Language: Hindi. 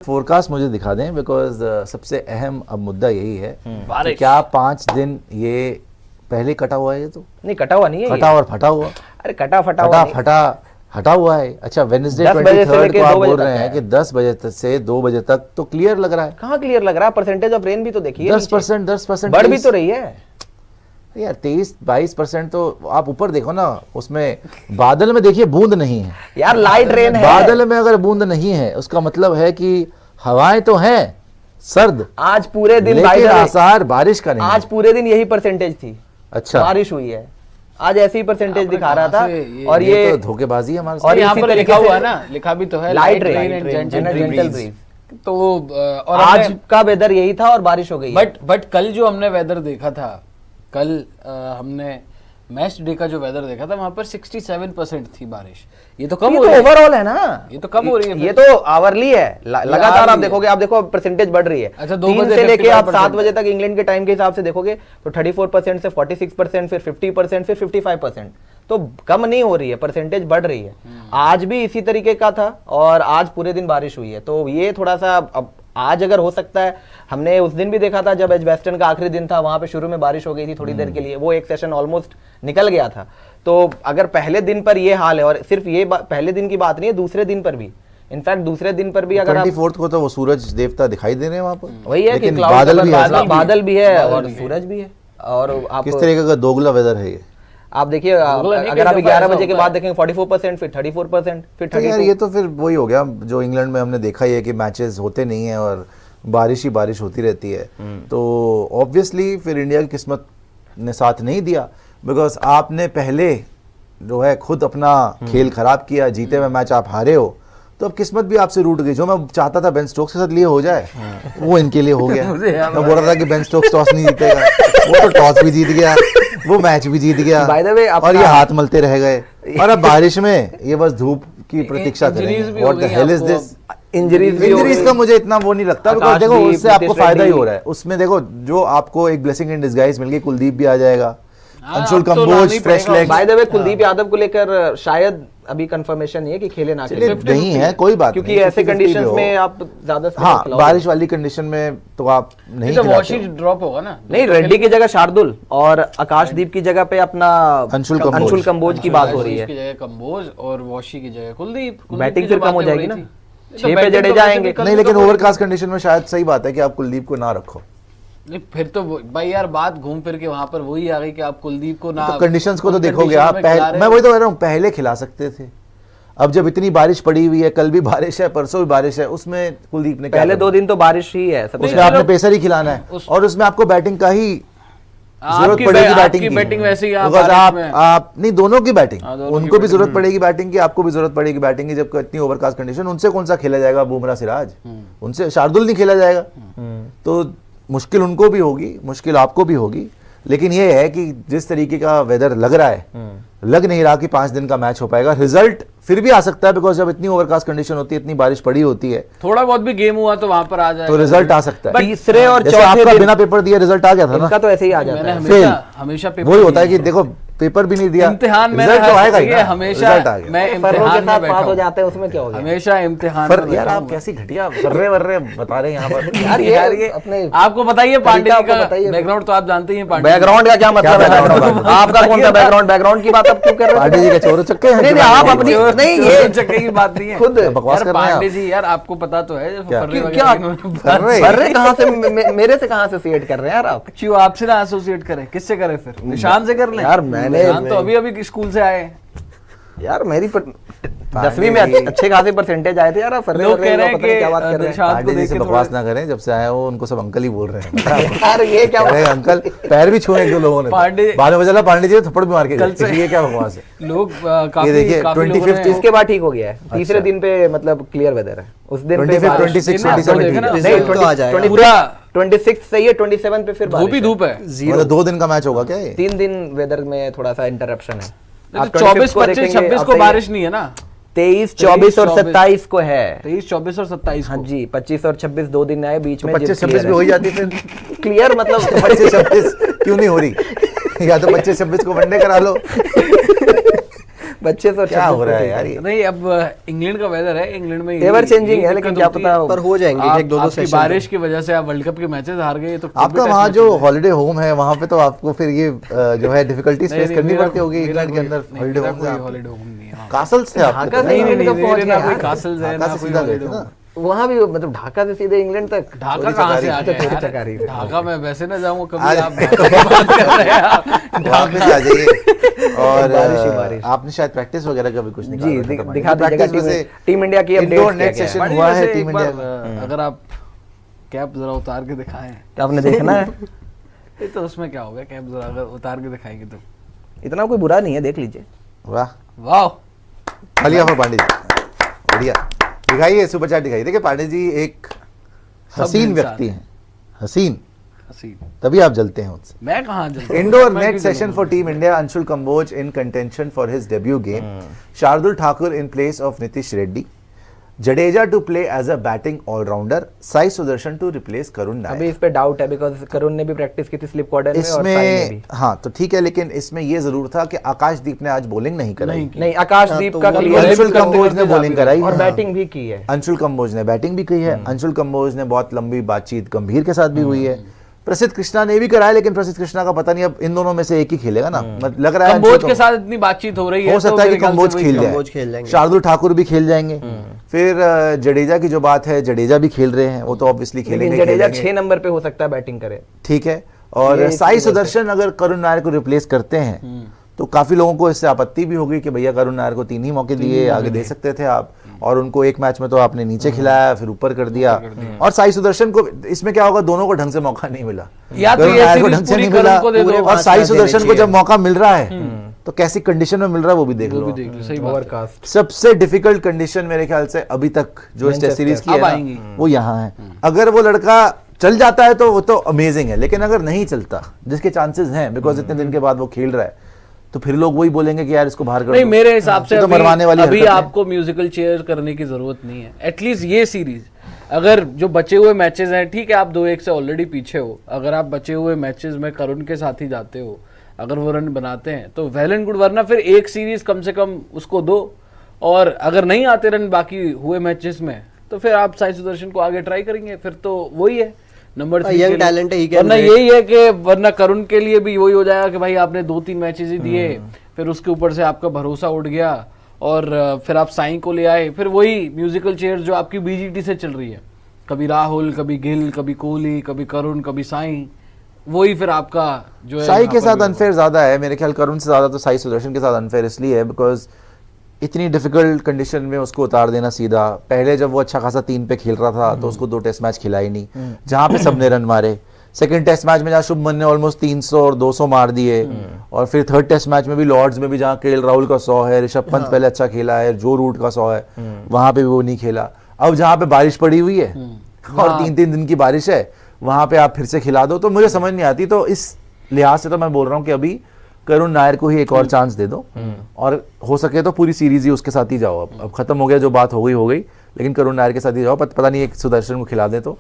फोरकास्ट मुझे दिखा दें, बिकॉज सबसे अहम अब मुद्दा यही है कि बारिश। क्या 5 दिन ये पहले कटा हुआ है? ये तो नहीं कटा हुआ नहीं है कटा और फटा हुआ, अरे कटा फटा फटा हुआ नहीं। फटा हटा हुआ है। अच्छा, वेडनेसडे 10 बजे से 23 लेके को आप 2 बजे बोल तक रहे हैं है। कि 10 बजे से 2 बजे तक तो क्लियर लग रहा है। कहाँ क्लियर लग रहा है? परसेंटेज ऑफ रेन भी तो देखिए 10% बढ़ भी तो रही है यार। 23-22% तो आप ऊपर देखो ना, उसमें बादल में देखिए बूंद नहीं है यार, लाइट रेन है। बादल में अगर बूंद नहीं है उसका मतलब है कि हवाएं तो हैं सर्द, आज पूरे दिन लेकिन आसार बारिश का नहीं। आज पूरे दिन यही परसेंटेज थी। अच्छा, बारिश हुई है आज, ऐसी ही परसेंटेज दिखा रहा था। और ये तो धोखेबाजी है हमारे और साथ। यहाँ इसी पर तरीके लिखा से हुआ है ना, लिखा भी तो है light rain rain and gentle breeze. तो और आज का वेदर यही था और बारिश हो गई है। बट कल जो हमने वेदर देखा था, कल हमने मैच डे का जो वेदर देखा था, वहां पर 67% थी बारिश। ये तो कम ये हो तो रही है, ओवरऑल है ना, ये तो कम हो रही है। ये तो आवरली है, लगातार आप है। देखोगे, आप देखो परसेंटेज बढ़ रही है। अच्छा, 2 3 बजे से लेके आप 7 55% बजे तक इंग्लैंड के टाइम के हिसाब से देखोगे तो 34% से 46%, फिर 50%, फिर 55%। तो कम नहीं हो रही है, परसेंटेज बढ़ रही है। आज भी इसी तरीके का था और आज पूरे दिन बारिश हुई है। तो ये थोड़ा सा अब आज अगर हो सकता है, हमने उस दिन भी देखा था जब एजबेस्टन का आखिरी दिन था, वहां पे शुरू में बारिश हो गई थी थोड़ी देर के लिए, वो एक सेशन ऑलमोस्ट निकल गया था। तो अगर पहले दिन पर ये हाल है, और सिर्फ ये पहले दिन की बात नहीं है, दूसरे दिन पर भी, इनफैक्ट दूसरे दिन पर भी अगर आप 24 को तो वो सूरज देवता दिखाई दे रहे हैं वहां पर, वही है कि लेकिन cloud बादल cover, भी है। बादल भी है और सूरज भी है। और आप किस तरीके का दोगला वेदर है ये? आप देखिए, अगर आप 11 बजे के बाद देखेंगे 44%, फिर 34%, फिर तो यार 32। ये तो फिर वही हो गया जो इंग्लैंड में हमने देखा ही है कि मैचेस होते नहीं है और बारिश ही बारिश होती रहती है। तो ऑब्वियसली फिर इंडिया की किस्मत ने साथ नहीं दिया, बिकॉज आपने पहले जो है खुद अपना खेल खराब किया, जीते हुए मैच आप हारे हो, तो अब किस्मत भी आपसे रूठ गई। जो मैं चाहता था बेन स्टोक्स के साथ लिए हो जाए, वो इनके लिए हो गया। मैं बोल रहा था कि बेन स्टोक्स टॉस नहीं जीतेगा, वो तो टॉस भी जीत गया, वो मैच भी जीत गया, By the way, और ये हाथ मलते रह गए। और अब बारिश में ये बस धूप की प्रतीक्षा करेंगे। What the hell is this? Injuries का मुझे इतना वो नहीं लगता, बिकॉज देखो उससे आपको फायदा ही हो रहा है। उसमें देखो जो आपको एक ब्लेसिंग इन डिस्गाइज मिल गई, कुलदीप भी आ जाएगा, Anshul Kamboj fresh leg. By the way, Kuldeep Yadav को लेकर शायद अभी कंफर्मेशन नहीं है कि खेले ना खेले, नहीं है, कोई बात क्योंकि नहीं, ऐसे 50-50 कंडीशंस भी में हो। आप ज्यादा हाँ, बारिश वाली कंडीशन में तो आप नहीं तो खिलाते वॉशी हो। ड्रॉप होगा ना। नहीं, रेड्डी की जगह शार्दुल और आकाशदीप की जगह पे अपना अंशुल कंबोज की बात हो रही है। की जगह कंबोज और वॉशी की जगह कुलदीप। बैटिंग फिर कम हो जाएगी ना, तो 6 पे जडेजा आएंगे। नहीं, लेकिन ओवरकास्ट कंडीशन में शायद सही बात है कि आप कुलदीप को ना रखो। नहीं, फिर तो भाई यार बात घूम फिर के वहां पर वही आ गई कि आप कुलदीप को ना, तो कंडीशंस को तो उन देखोगे conditions आप। में खिला रहे मैं वही तो कह रहा हूँ, पहले खिला सकते थे। अब जब इतनी बारिश पड़ी हुई है, कल भी बारिश है, परसों भी बारिश है, उसमें कुलदीप ने क्या पहले करना? 2 दिन तो बारिश ही है सबसे। उसमें आपने पेसर ही खिलाना है और उसमें आपको बैटिंग का ही जरूरत आपकी पड़ेगी। आपकी बैटिंग वैसे ही Because आप नहीं, दोनों की बैटिंग, हाँ, दोनों उनको की भी जरूरत पड़ेगी बैटिंग की, आपको भी जरूरत पड़ेगी बैटिंग की। जब इतनी ओवरकास्ट कंडीशन, उनसे कौन सा खेला जाएगा? बुमराह सिराज, उनसे शार्दुल नहीं खेला जाएगा। तो मुश्किल उनको भी होगी, मुश्किल आपको भी होगी। लेकिन ये है कि जिस तरीके का वेदर लग रहा है, लग नहीं रहा कि 5 दिन का मैच हो पाएगा। रिजल्ट फिर भी आ सकता है, बिकॉज जब इतनी ओवरकास्ट कंडीशन होती है, इतनी बारिश पड़ी होती है, थोड़ा बहुत भी गेम हुआ तो वहां पर आ जाए, तो रिजल्ट आ सकता है। तीसरे और जैसे चौथे आपका दिन बिना पेपर दिए रिजल्ट आ गया था ना, इनका तो ऐसे ही आ जाता मैंने है। फेल हमेशा पेपर वही होता है कि देखो पेपर भी नहीं दिया, इम्तिहान में रिजल्ट तो आएगा ही ना, हमेशा रिजल्ट आ गया। मैं फर्रों के इम्तिहान साथ में पास बैठा हो जाते हैं, उसमें क्या हो हूं, गया? हमेशा इम्तिहान पर में यार बैठा आप हूं। कैसी घटिया फर्रे वर्रे बता रहे हैं यहाँ पर। यार ये अपने आपको बताइए पांडे जी आपको का बताइए। बैकग्राउंड तो आप जानते ही हैं। पांडे जी। बैकग्राउंड का क्या मतलब है? background? आपका कौन सा बैकग्राउंड? बैकग्राउंड की बात आप क्यों कर रहे हो? पांडे जी के चोर चक्के हैं। नहीं, आप अपनी नहीं, ये चक्के की बात नहीं है खुद बकवास यार कर रहे हैं पांडे आप। जी, यार आपको पता तो है फर्रे क्या वगैरह फर्रे? फर्रे कहाँ से मेरे से कहाँ से एसोसिएट कर रहे हैं यार आप? क्यों आपसे ना एसोसिएट करें? किससे करें फिर? निशान से कर लें यार मैंने निशान तो अभी अभी स्कूल से आए हैं। यार मेरी 10वीं में अच्छे खासे परसेंटेज आए थे यार। आप फर्रे लोग कह रहे हैं पता नहीं क्या बात कि कर रहे हैं निशान को पांडे जी देख से के बकवास ना करें, जब से आए हो उनको सब अंकल ही बोल रहे हैं। यार ये क्या अरे अंकल पैर भी छुए एक दो लोगों ने, पांडे- बाद में चला पांडे जी ने थप्पड़ भी मार के कल गए। से- ये क्या बकवास है? लोग ये काफी देखिए, काफी लोगों 25th ने- इसके बाद ठीक हो गया है। तीसरे दिन पे मतलब क्लियर वेदर है। उस दिन पे 25, बारिश- 26, नहीं, 27 देखा ना, ठीक है। नहीं, रिजल्ट तो आ जाएगा। 26 पूरा 26 सही है, 27 पे फिर धूप ही बारिश है। धूप है। मतलब 2 दिन का मैच होगा क्या ये? 3 दिन वेदर में थोड़ा सा इंटरप्शन है। तो आप 24, 25 को 25, देखेंगे, 26 अब को सही है। बारिश नहीं है ना। 23, 24 और 24, 27 को है। 23, 24 और 27 हाँ को। जी, 25 और 26 2 दिन आए बीच में। 25-26 भी हो ही जाती फिर। क्लियर मतलब 25-26 क्यों नहीं हो रही? या तो 25-26 को वनडे करा लो। बच्चे से क्या हो रहा है यार ये? नहीं, अब इंग्लैंड का वेदर है, इंग्लैंड में Ever changing है, लेकिन क्या पता पर हो जाएंगे एक दो आपकी सेशन बारिश की वजह से आप वर्ल्ड कप के मैचेस हार गए तो आपका वहाँ जो हॉलिडे होम है वहाँ पे तो आपको फिर ये जो है डिफिकल्टीज फेस करनी पड़ती होगी इंग्लैंड के अंदर हॉलिडे होम कोई में। हॉलिडे होम नहीं है। हाँ। कासल्स थे आपके ढाका तो? से नहीं नहीं इंग्लैंड कब नहीं, पहुंच मेरे ना गए कोई यार? कासल्स है ढाका ना से कोई सीधा गए हॉलिडे थे ना? होम। वहाँ भी मतलब ढाका से सीधे इंग्लैंड तक। ढाका चोरी कहाँ से आ चकारी। गया चोरी यार? चकारी। ढाका मैं वैसे ना जाऊंगा कभी, आज- आप ढाका की बात कर रहे हैं आप। वापस आ जाइए और बारिश ही बारिश। आपने शायद प्रैक्टिस वगैरह का भी कुछ निकाला जी, था दिखा तो दीजिएगा practice में से टीम इंडिया की इंडोर अपडेट्स नेट क्या सेशन क्या बड़ी हुआ है वैसे टीम एक बार, इंडिया। अगर आप कैप जरा उतार के दिखाएं है? आपने देखना है? ये तो उसमें क्या होगा, कैप जरा अगर उतार के दिखाएंगे तो इतना कोई बुरा नहीं है, देख लीजिए। वाह, वाह। खाली पर पांडे जी, बढ़िया। दिखाइए सुपर चैट दिखाइए। देखिए पांडे जी एक हसीन इंसान व्यक्ति है। हैं, हसीन, हसीन। तभी आप जलते हैं उनसे। मैं कहाँ जलता हूँ? Indoor मैं net क्यों session जलूंगा? for Team India. Anshul Kamboj in contention for his debut game. Shardul Thakur in place of Nitish Reddy. Jadeja to play as a batting all-rounder. Sai Sudarshan to replace Karun अभी Nair. इस पे डाउट है बिकॉज करुण ने भी प्रैक्टिस की थी स्लिप क्वार्टर में और साई ने भी। इसमें हाँ तो ठीक है, लेकिन इसमें ये जरूर था कि आकाशदीप ने आज बॉलिंग नहीं कराई। नहीं की। नहीं, आकाशदीप हाँ, का तो वो क्लियर अंशुल करते कंबोज ने करते बॉलिंग जा भी कराई और है। बैटिंग भी की है। अंशुल कंबोज ने बैटिंग भी की है। अंशुल कंबोज ने बहुत लंबी बातचीत गंभीर के साथ भी हुई है। प्रसिद्ध कृष्णा ने भी कराया, लेकिन प्रसिद्ध कृष्णा का पता नहीं अब इन दोनों में से एक ही खेलेगा ना। मतलब लग रहा है कंबोज अंशुल के साथ इतनी बातचीत हो रही है हो सकता तो है कि मेरे ख्याल से कंबोज वही खेल कंबोज खेल जाए, जाएंगे। शार्दुल ठाकुर भी खेल जाएंगे। फिर जडेजा की जो बात है, जडेजा भी खेल रहे हैं, वो तो ऑब्वियसली लेकिन खेलेंगे जडेजा खेलेंगे। 6 नंबर पे हो सकता है बैटिंग करे। ठीक है। और ये साई इसकी वजह सुदर्शन अगर करुण नायर को रिप्लेस करते हैं तो काफी लोगों को इससे आपत्ति भी होगी कि भैया करुण नायर को 3 ही मौके दिए, आगे दे सकते थे आप, और उनको एक मैच में तो आपने नीचे खिलाया फिर ऊपर कर दिया। और साई सुदर्शन को इसमें क्या होगा, दोनों को ढंग से मौका नहीं मिला। या तो करुण ये नायर को सीरीज ढंग से पूरी नहीं करुण मिला, को दे दो। और पांच साई मैच सुदर्शन देने को जब चाहिए। मौका मिल रहा है तो कैसी कंडीशन में मिल रहा है वो भी देख वो लो। भी देख लो, सही बात है। ओवरकास्ट। सबसे डिफिकल्ट कंडीशन मेरे ख्याल से अभी तक जो इस टेस्ट सीरीज की है अब ना, आएंगी। वो यहाँ है। अगर वो लड़का चल जाता है तो वो तो अमेजिंग है, लेकिन अगर नहीं चलता, जिसके चांसेस हैं बिकॉज इतने दिन के बाद वो खेल रहा है, तो फिर लोग वही बोलेंगे कि यार इसको बाहर कर नहीं, दो। मेरे हिसाब से ये तो मरवाने वाली अभी हरकत है। आपको म्यूजिकल चेयर करने की जरूरत नहीं है। एटलीस्ट ये सीरीज, अगर जो बचे हुए मैचेस हैं, ठीक है आप 2-1 से ऑलरेडी पीछे हो, अगर आप बचे हुए मैचेस में करुण के साथ ही जाते हो, अगर वो रन बनाते हैं तो वेल एंड गुड, वरना फिर एक सीरीज कम से कम उसको दो, और अगर नहीं आते रन बाकी हुए मैचेस में तो फिर आप साई सुदर्शन को आगे ट्राई करेंगे, फिर तो वही है नंबर 3 young talent है, he can वरना wait। यही है कि वरना करुण के लिए भी वही हो जाएगा कि भाई आपने 2-3 मैचेस ही दिए, फिर उसके ऊपर से आपका भरोसा उठ गया और फिर आप साई को ले आए, फिर वही म्यूजिकल चेयर जो आपकी बीजीटी से चल रही है, कभी राहुल, कभी गिल, कभी कोहली, कभी करुण, कभी साई, वही फिर आपका जो है साई यहाँ के पर साथ भी अनफेयर ज्यादा है मेरे ख्याल, करुण से ज्यादा तो साई सुदर्शन के साथ अनफेयर इसलिए है बिकॉज इतनी डिफिकल्ट कंडीशन में उसको उतार देना सीधा। पहले जब वो अच्छा खासा 3 पे खेल रहा था तो उसको 2 टेस्ट मैच खिलाई नहीं, जहां पे सबने रन मारे। सेकंड टेस्ट मैच में जहाँ शुभमन ने ऑलमोस्ट 300 और 200 मार दिए, और फिर थर्ड टेस्ट मैच में भी लॉर्ड्स में भी जहाँ केएल राहुल का 100 है, ऋषभ पंत पहले अच्छा खेला है, जो रूट का 100 है, वहां पे भी वो नहीं खेला। अब जहाँ पे बारिश पड़ी हुई है और 3-3 दिन की बारिश है, वहां पे आप फिर से खिला दो, तो मुझे समझ नहीं आती। तो इस लिहाज से तो मैं बोल रहा हूँ कि अभी करुण नायर को ही एक और चांस दे दो, और हो सके तो पूरी सीरीज ही उसके साथ ही जाओ। अब खत्म हो गया, जो बात हो गई, लेकिन करुण नायर के साथ ही जाओ। पता नहीं एक सुदर्शन को खिला दे तो